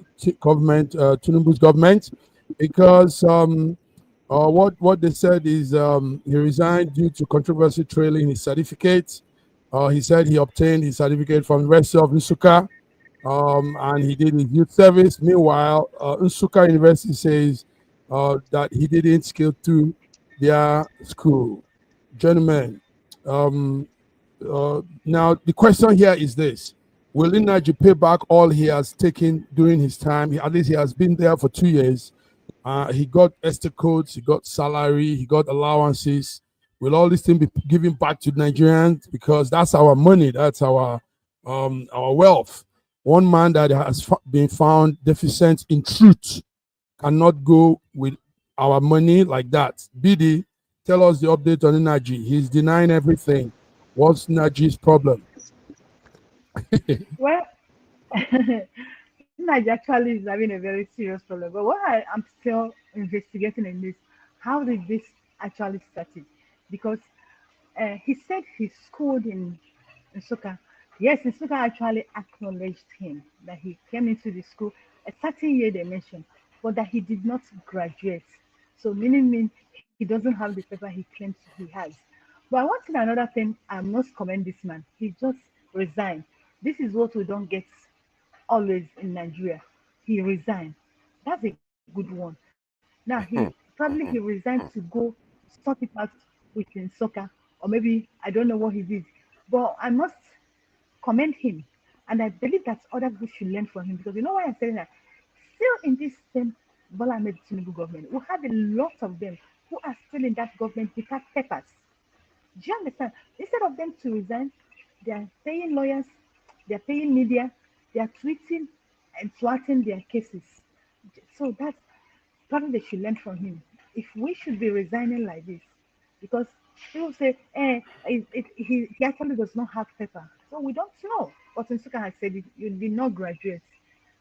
government, Tinubu's government, because what they said is he resigned due to controversy trailing his certificate. He said he obtained his certificate from the University of Nsukka, and he did his youth service. Meanwhile, Nsukka University says that he didn't scale through their school. Gentlemen, now the question here is this: will Inaji pay back all he has taken during his time? At least he has been there for 2 years. He got Esther codes, he got salary, he got allowances. Will all this thing be given back to Nigerians? Because that's our money, that's our wealth. One man that has been found deficient in truth cannot go with our money like that. BD, tell us the update on Naji. He's denying everything. What's Naji's problem? Well, Nigeria actually is having a very serious problem. But what I am still investigating in this, how did this actually started? Because he said he schooled in Suka. Yes, in Suka actually acknowledged him that he came into the school a certain year they mentioned, but that he did not graduate. So meaning he doesn't have the paper he claims he has. But I want to know another thing. I must commend this man. He just resigned. This is what we don't get always in Nigeria. He resigned. That's a good one. Now he resigned to go sort it out within soccer, or maybe I don't know what he did. But I must commend him, and I believe that other people should learn from him because you know why I'm saying that. Still in this same Bola Ahmed Tinubu government, we have a lot of them who are still in that government without papers. Do you understand? Instead of them to resign, they are paying lawyers, they are paying media, they are tweeting and flattening their cases. So that's probably they should learn from him. If we should be resigning like this, because people say, he actually does not have paper. So we don't know. But Nsuka has said it, you did not graduate.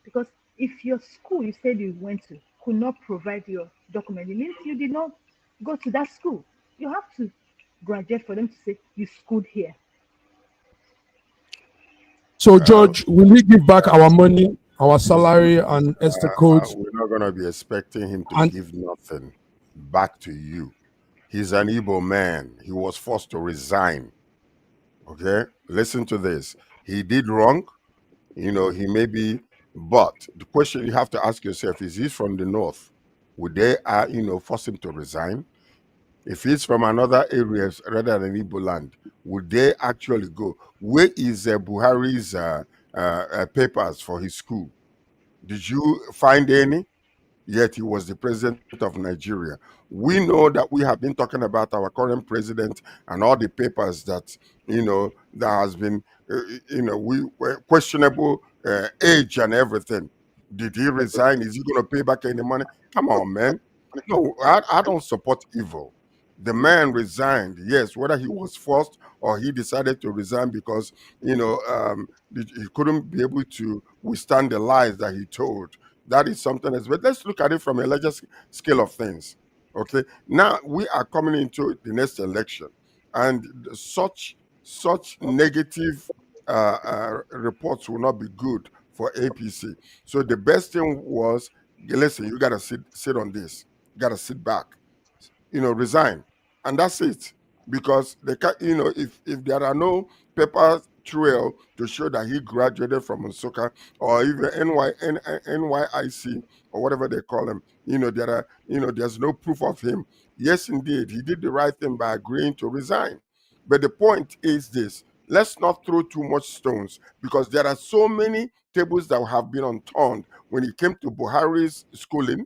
Because if your school you said you went to could not provide your document, it means you did not go to that school. You have to graduate for them to say you schooled here. So, George, will he give back our money, our salary, and Esther codes? We're not going to be expecting him to And give nothing back to you. He's an Igbo man. He was forced to resign. Okay? Listen to this. He did wrong. You know, he may be, but the question you have to ask yourself is he's from the north. Would they, force him to resign? If he's from another area rather than Igbo land, would they actually go? Where is Buhari's papers for his school? Did you find any? Yet he was the president of Nigeria. We know that we have been talking about our current president and all the papers that, that has been, we were questionable age and everything. Did he resign? Is he going to pay back any money? Come on, man. No, I don't support evil. The man resigned, yes, whether he was forced or he decided to resign because, he couldn't be able to withstand the lies that he told. That is something else. But let's look at it from a larger scale of things. Okay. Now we are coming into the next election, and such negative reports will not be good for APC. So the best thing was, listen, you gotta sit on this. You gotta sit back. Resign, and that's it. Because they can, if there are no paper trail to show that he graduated from Nsukka or even NYIC or whatever they call him, there's no proof of him. Yes, indeed, he did the right thing by agreeing to resign. But the point is this: let's not throw too much stones, because there are so many tables that have been unturned when it came to Buhari's schooling,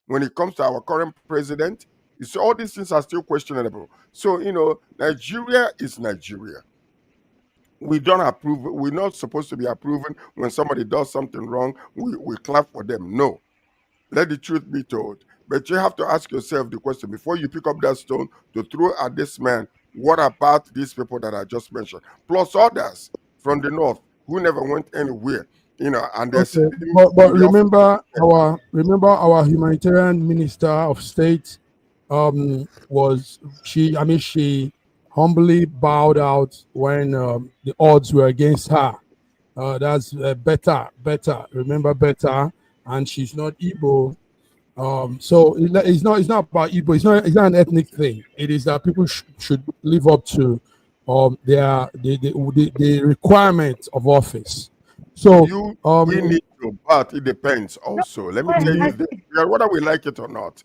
when it comes to our current president. You see, all these things are still questionable. So, Nigeria is Nigeria. We don't approve. We're not supposed to be approving when somebody does something wrong. We clap for them. No. Let the truth be told. But you have to ask yourself the question before you pick up that stone to throw at this man. What about these people that I just mentioned? Plus others from the north who never went anywhere. And they're okay. But remember our humanitarian minister of state she humbly bowed out when the odds were against her. That's better. Remember better, and she's not Igbo. So it's not about Igbo. It's not an ethnic thing. It is that people should live up to the requirements of office. So we need to, but it depends also. Let me tell you this, whether we like it or not.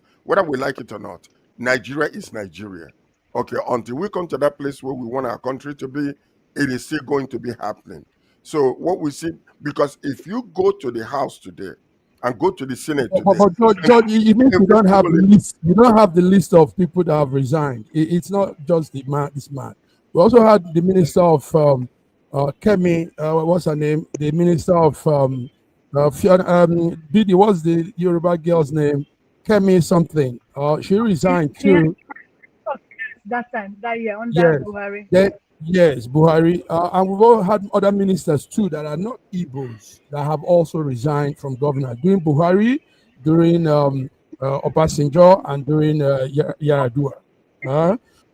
Nigeria is Nigeria. Okay, until we come to that place where we want our country to be, it is still going to be happening. So what we see, because if you go to the House today and go to the Senate today, but George, it means you don't have the list. You don't have the list of people that have resigned. It's not just this man. We also had the minister of Kemi. What's her name? The minister of Didi. What's the Yoruba girl's name? Kemi something. She resigned too. That year under Buhari. Yes, Buhari. And we've all had other ministers too that are not Igbos that have also resigned from governor during Buhari, during Obasanjo, and during Yaradua.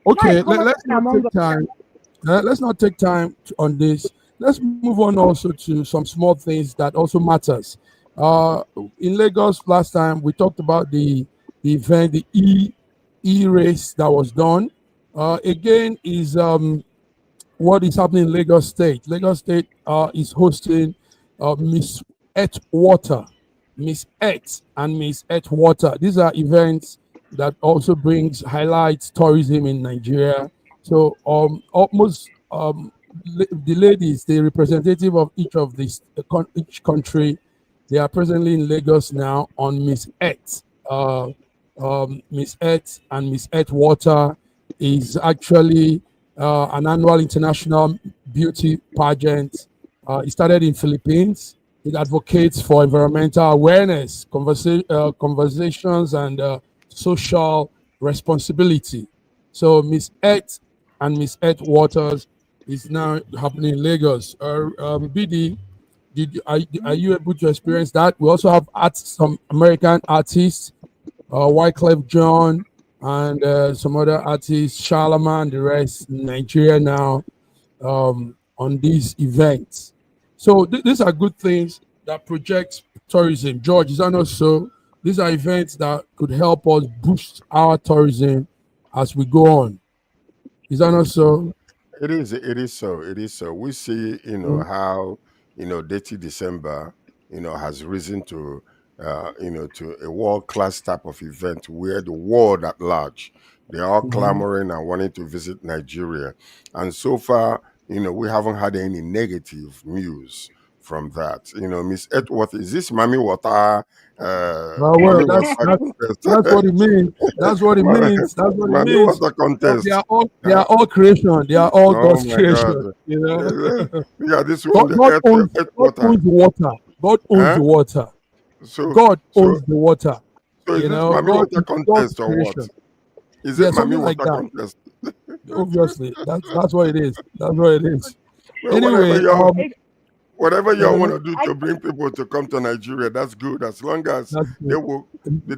Okay, let's not take time. Let's not take time on this. Let's move on also to some small things that also matters. In Lagos last time, we talked about the event, the e-race that was done. Again, is what is happening in Lagos State. Lagos State is hosting Miss Earth Water, Miss Earth and Miss Earth Water. These are events that also highlights tourism in Nigeria. So almost the ladies, the representative of each country, they are presently in Lagos now on Miss Earth. Miss Earth and Miss Earth Water is actually an annual international beauty pageant. It started in Philippines. It advocates for environmental awareness, conversations, and social responsibility. So Miss Ed and Miss Ed Waters is now happening in Lagos. BD, are you able to experience that? We also have some American artists, Wyclef John, and some other artists, Charlemagne, and the rest, in Nigeria now, on these events. So these are good things that project tourism. George, is that not so? These are events that could help us boost our tourism as we go on. Is that not so? It is. It is so. It is so. We see, how, Dirty December, has risen to, to a world-class type of event where the world at large, they're all Mhm. clamoring and wanting to visit Nigeria. And so far, we haven't had any negative news from that. Miss Edworth, is this Well, Mommy Water that's contest? what it means. That's what it Mommy means. That's what it Mommy means. Water They contest. are all they Huh? are all creation. They are all Oh God's my God. creation. You know, Yeah, this one, the earth God water. owns the water. God owns Huh? the water. So, God so, owns the water. so is You this know, Mommy God Water is God's contest or what? creation. Is it Yeah, Mommy something like Water that. contest? Obviously, that's what it is. That's what it is. Well, Anyway, whatever y'all uh, want to do to bring people to come to Nigeria, that's good. As long as that's they good. will, they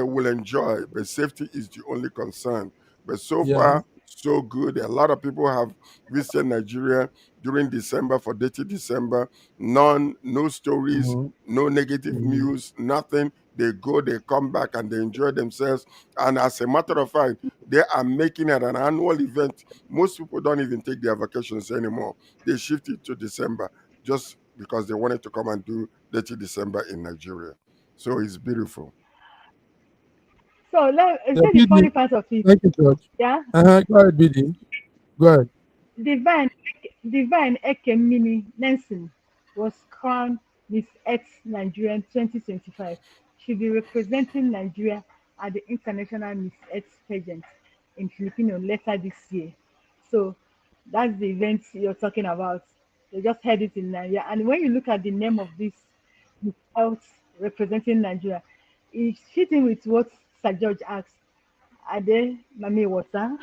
will enjoy. But safety is the only concern. But so Yeah. far, so good. A lot of people have visited Nigeria during December for Dirty December. No stories, Mhm. no negative Mhm. news, nothing. They go, they come back, and they enjoy themselves. And as a matter of fact, they are making it an annual event. Most people don't even take their vacations anymore. They shift it to December just because they wanted to come and do Dirty December in Nigeria. So it's beautiful. So Yeah, say the funny BD. part of it. Thank you, George. Yeah, Go ahead, BD. Go ahead. Divine Divine Ekemini Nelson was crowned Miss Earth Nigerian 2025. She'll be representing Nigeria at the International Miss Earth pageant in Filipino later this year. So that's the event you're talking about. They just had it in Nigeria. And when you look at the name of this Miss Earth representing Nigeria, it's fitting with what Sir George asked. Are they Mami Water?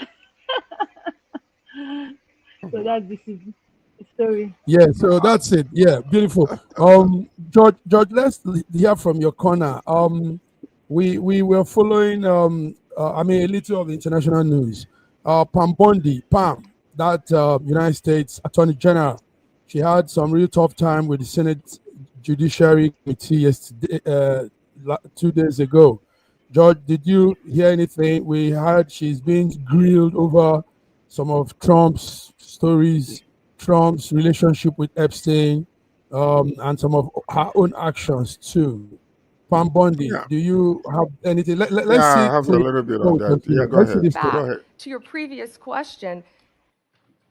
So that's this is the story. Yeah, so that's it. Yeah, beautiful. George, let's hear from your corner. We were following. I mean, a little of the international news. Pam Bondi, Pam, that United States Attorney General, she had some real tough time with the Senate Judiciary Committee yesterday, 2 days ago. George, did you hear anything? We heard she's being grilled over some of Trump's stories, Trump's relationship with Epstein, and some of her own actions too. Pam Bondi, Yeah, do you have anything? yeah, Let's see. I have a little bit Oh, on that. Yeah, continue. go Let's see ahead. this Go story. Back ahead. to your previous question,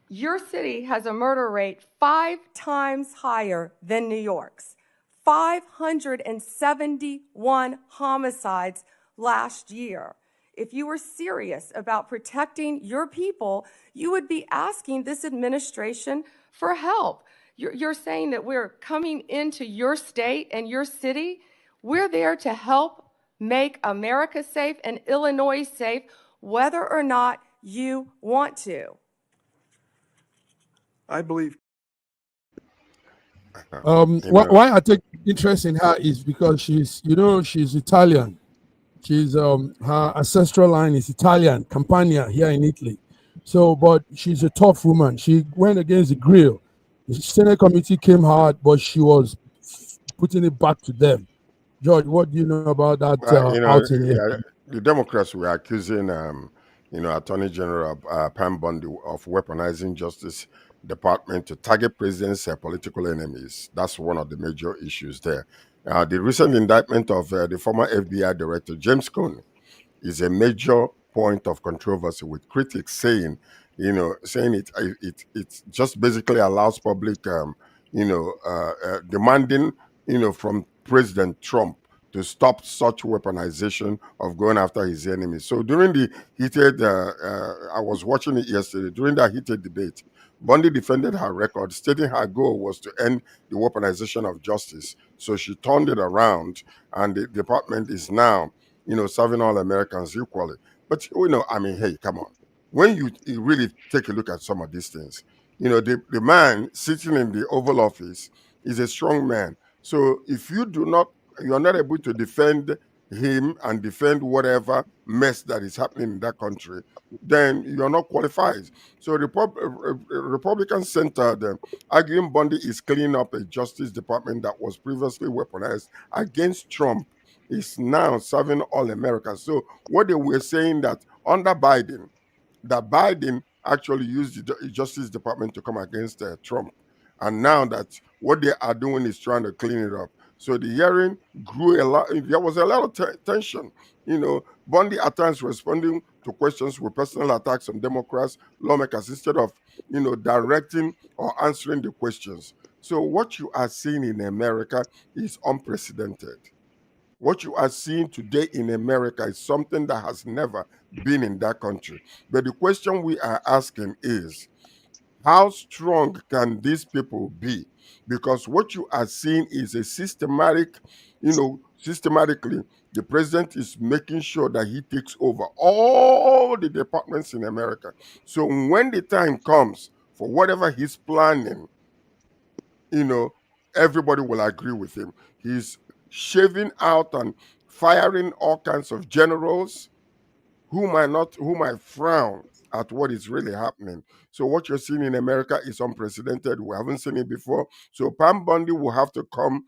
your city has a murder rate 5 times higher than New York's. 571 homicides last year. If you were serious about protecting your people, you would be asking this administration for help. You're saying that we're coming into your state and your city. We're there to help make America safe and Illinois safe, whether or not you want to. I believe. Why I take interest in her is because she's Italian. She's her ancestral line is Italian, Campania here in Italy. So, but she's a tough woman. She went against the grill. The Senate committee came hard, but she was putting it back to them. George, what do you know about that outing Yeah, yesterday? the Democrats were accusing, Attorney General Pam Bondi of weaponizing Justice Department to target president's political enemies. That's one of the major issues there. The recent indictment of the former FBI Director James Comey is a major point of controversy, with critics saying, saying it just basically allows public, demanding, from President Trump to stop such weaponization of going after his enemies. So during the heated, I was watching it yesterday, during that heated debate, Bundy defended her record, stating her goal was to end the weaponization of justice. So she turned it around, and the department is now, serving all Americans equally. But, I mean, hey, come on. When you really take a look at some of these things, the man sitting in the Oval Office is a strong man. So if you're not able to defend him and defend whatever mess that is happening in that country, then you're not qualified. So Republicans centered, arguing Bundy is cleaning up a Justice Department that was previously weaponized against Trump, is now serving all Americans. So what they were saying that under Biden actually used the Justice Department to come against Trump. And now that what they are doing is trying to clean it up. So the hearing grew a lot. There was a lot of tension. Bundy at times responding to questions with personal attacks on Democrats, lawmakers, instead of, directing or answering the questions. So what you are seeing in America is unprecedented. What you are seeing today in America is something that has never been in that country. But the question we are asking is, how strong can these people be? Because what you are seeing is a systematically, the president is making sure that he takes over all the departments in America. So when the time comes for whatever he's planning, everybody will agree with him. He's shaving out and firing all kinds of generals who might frown at what is really happening. So what you're seeing in America is unprecedented. We haven't seen it before. So Pam Bondi will have to come.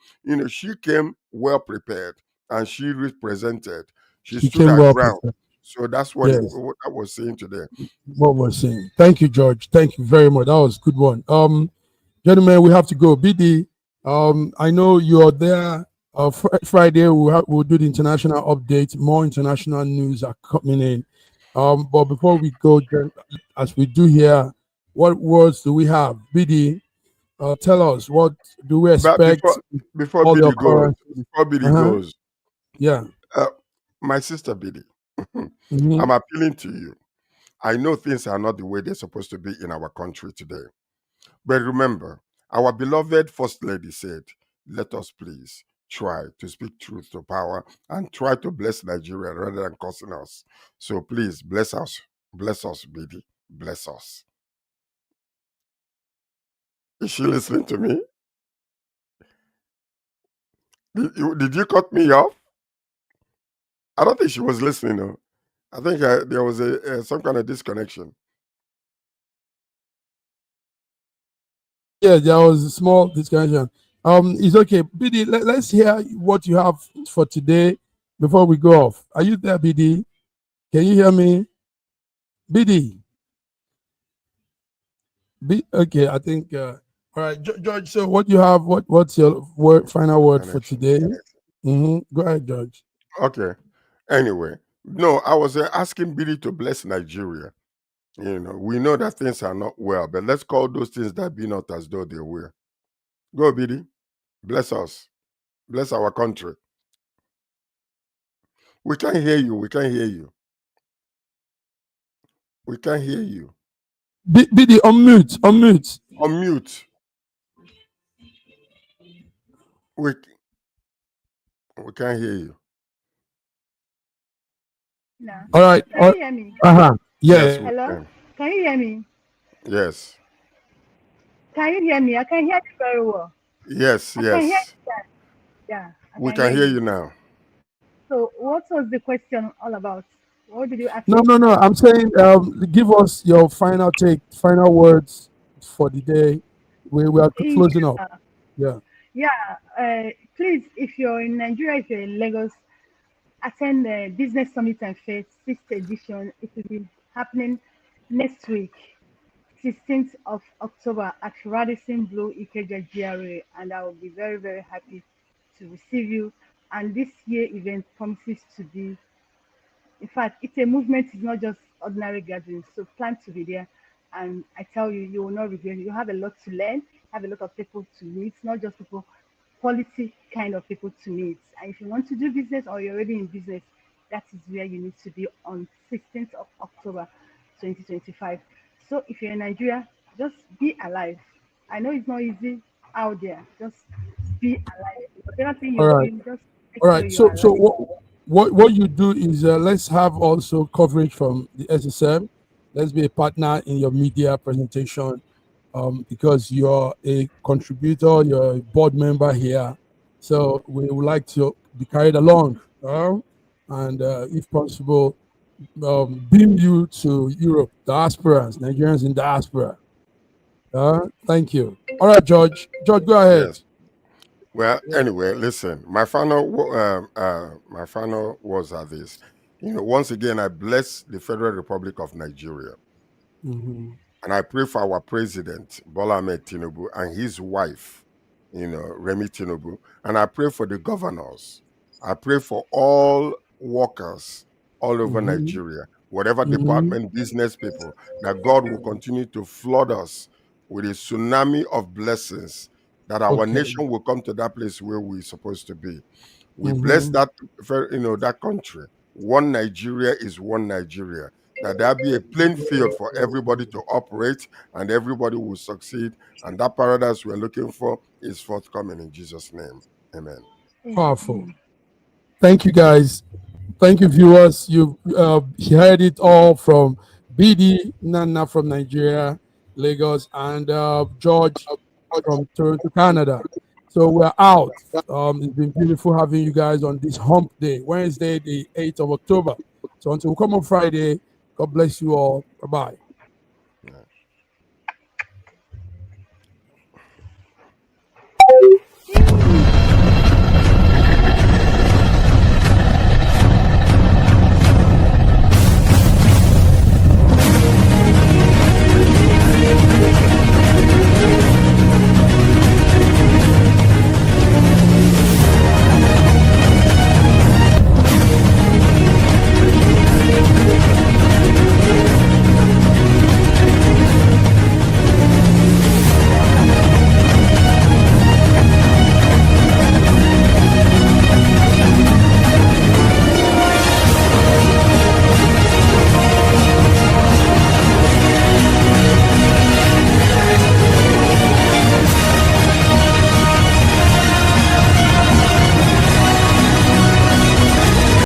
She came well prepared and she represented. She She stood came her well ground. prepared. So that's what Yes, I was saying today. what we're saying. Thank you, George. Thank you very much. That was a good one. Gentlemen, we have to go. BD, I know you're there. Friday we'll do the international update. More international news are coming in. But before we go, as we do here, what words do we have? BD, tell us, what do we But expect? before All the Biddy goes, occurrence. before Biddy goes, Yeah. my sister Biddy, Mhm. I'm appealing to you. I know things are not the way they're supposed to be in our country today. But remember, our beloved First Lady said, let us please try to speak truth to power and try to bless Nigeria rather than cursing us. So please bless us. Bless us, Biddy. Bless us. Is she listening to me? Did you cut me off? I don't think she was listening. No. I think there was some kind of disconnection. Yeah, there was a small discussion. It's okay. BD, let's hear what you have for today before we go off. Are you there, BD? Can you hear me? BD. Okay, I think all right, George. So what you have, what's your final word for Connection. today? Go ahead, George. Okay. Anyway, no, I was asking Billy to bless Nigeria. We know that things are not well, but let's call those things that be not as though they were. Go, Billy. Bless us. Bless our country. We can't hear you. We can't hear you. We can't hear you. BD, unmute. Unmute. Unmute. We can't hear you. No. All right. Can you hear me? Yeah. Yes, we Hello? can. Can you hear me? Yes. Can you hear me? I can hear you very well. Yes, I can hear yes. you. Yeah, I We can can hear hear you. you now. So, what was the question all about? What did you ask No, me? no, no. I'm saying, give us your final take, final words for the day. We are closing up. Yeah, Yeah. yeah. Please, if you're in Nigeria, if you're in Lagos, attend the Business Summit and Faith 6th edition. It will be happening next week, 16th of October at Radisson Blue Ikeja GRA, and I will be very, very happy to receive you. And this year event promises to be, in fact, it's a movement, it's not just ordinary gatherings. So plan to be there. And I tell you, you will not regret it. You have a lot to learn, have a lot of people to meet, not just people quality kind of people to meet. And if you want to do business or you're already in business, that is where you need to be on 16th of October 2025. So if you're in Nigeria, just be alive. I know it's not easy out there. Just be alive. Whatever thing All you're right. doing, just make All sure right. you are So alive. what you do is let's have also coverage from the SSM. Let's be a partner in your media presentation, because you're a contributor, you're a board member here. So we would like to be carried along, and if possible, beam you to Europe, diasporans, Nigerians in diaspora. Thank you. All right, George. George, go ahead. Yes. Well, anyway, listen. My final words are this. Once again, I bless the Federal Republic of Nigeria, Mhm. and I pray for our president Bola Ahmed Tinubu and his wife, Remi Tinubu, and I pray for the governors. I pray for all workers all over Mhm. Nigeria, whatever Mhm. department, business people, that God will continue to flood us with a tsunami of blessings, that our Okay. nation will come to that place where we're supposed to be. We bless Mhm. that country. One Nigeria is one Nigeria. That there be a playing field for everybody to operate, and everybody will succeed. And that paradise we're looking for is forthcoming in Jesus' name. Amen. Powerful. Thank you, guys. Thank you, viewers. You heard it all from BD Nana from Nigeria, Lagos, and George from Toronto, Canada. So we're out. It's been beautiful having you guys on this hump day, Wednesday, the 8th of October. So until we come on Friday, God bless you all. Bye-bye.